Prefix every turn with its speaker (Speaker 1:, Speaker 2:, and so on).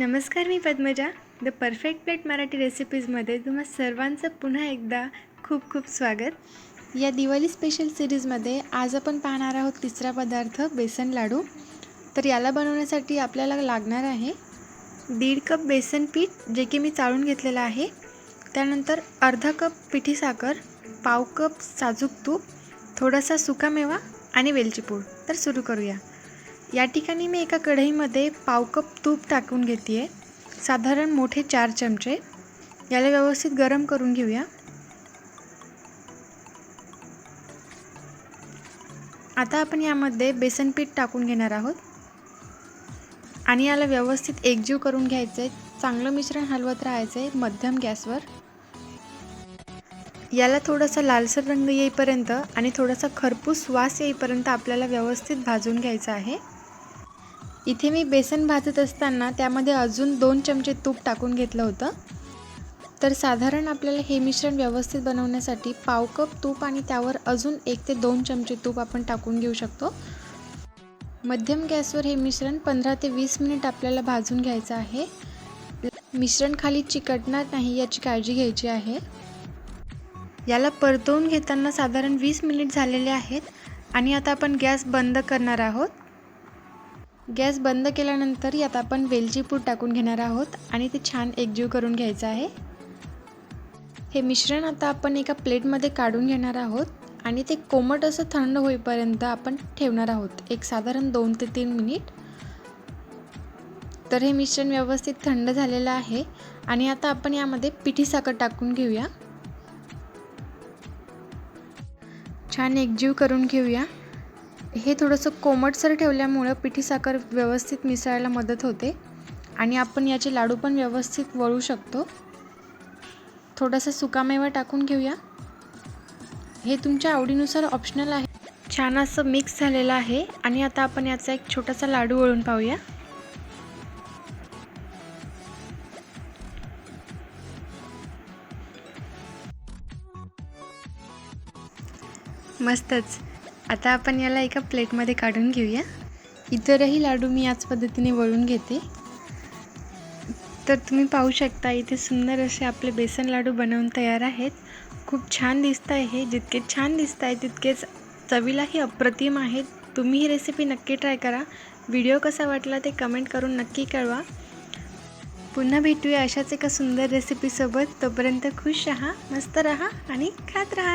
Speaker 1: नमस्कार, मी Padmaja. The perfect plate Marathi रेसिपीजमध्ये तुम्हा सर्वांचं पुन्हा एकदा खूप खूप स्वागत. या दिवाळी स्पेशल सिरीजमध्ये आज आपण पाहणार आहोत तिसरा पदार्थ बेसन लाडू. तर याला बनवण्यासाठी आपल्याला लागणार आहे 1.5 कप बेसन पीठ, जे की मी चाळून घेतलेलं आहे. त्यानंतर अर्धा कप पिठी साखर, पाव कप साजूक तूप, थोडासा सुकामेवा आणि वेलची पूड. तर सुरू करूया. या ठिकाणी मी एका कढईमध्ये पाव कप तूप टाकून घेते आहे, साधारण मोठे 4 चमचे. याला व्यवस्थित गरम करून घेऊया. आता आपण यामध्ये बेसन पीठ टाकून घेणार आहोत आणि याला व्यवस्थित एकजीव करून घ्यायचं आहे. चांगलं मिश्रण हलवत राहायचं आहे मध्यम गॅसवर. याला थोडासा लालसर रंग येईपर्यंत आणि थोडासा खरपूस वास येईपर्यंत आपल्याला व्यवस्थित भाजून घ्यायचं आहे. इथे मी बेसन भाजत असताना त्यामध्ये अजून 2 चमचे तूप टाकून घेतलं होतं. तर साधारण आपल्याला हे मिश्रण व्यवस्थित बनवण्यासाठी पाव कप तूप आणि त्यावर अजून 1 ते 2 चमचे तूप आपण टाकून घेऊ शकतो. मध्यम गॅसवर हे मिश्रण 15 ते 20 मिनिट आपल्याला भाजून घ्यायचं आहे. मिश्रण खाली चिकटणार नाही याची काळजी घ्यायची आहे. याला परतवून घेताना साधारण 20 मिनिट झालेले आहेत आणि आता आपण गॅस बंद करणार आहोत. गॅस बंद केल्यानंतर यात आपण वेलची पूड टाकून घेणार आहोत आणि ते छान एकजीव करून घ्यायचं आहे. हे मिश्रण आता आपण एका प्लेटमध्ये काढून घेणार आहोत आणि ते कोमट असं थंड होईपर्यंत आपण ठेवणार आहोत, एक साधारण 2 ते 3 मिनिट. तर हे मिश्रण व्यवस्थित थंड झालेलं आहे आणि आता आपण यामध्ये पिठी साखर टाकून घेऊया. छान एकजीव करून घेऊया. हे थोडंसं कोमटसर ठेवल्यामुळं पिठी साखर व्यवस्थित मिसळायला मदत होते आणि आपण याचे लाडू पण व्यवस्थित वळू शकतो. थोडासा सुकामेवा टाकून घेऊया. हे तुमच्या आवडीनुसार ऑप्शनल आहे. छान असं मिक्स झालेलं आहे आणि आता आपण याचा एक छोटासा लाडू वळून पाहूया. मस्तच. आता आपण याला एका प्लेटमध्ये काढून घेऊया. इतरही लाडू मी याच पद्धतीने वळून घेते. तर तुम्ही पाहू शकता इथे सुंदर असे आपले बेसन लाडू बनवून तयार आहेत. खूप छान दिसत आहे. हे जितके छान दिसत आहे तितकेच चवीलाही अप्रतिम आहेत. तुम्ही ही रेसिपी नक्की ट्राय करा. व्हिडिओ कसा वाटला ते कमेंट करून नक्की कळवा. पुन्हा भेटूया अशाच एका सुंदर रेसिपीसोबत. तोपर्यंत खुश राहा, मस्त राहा आणि खात राहा.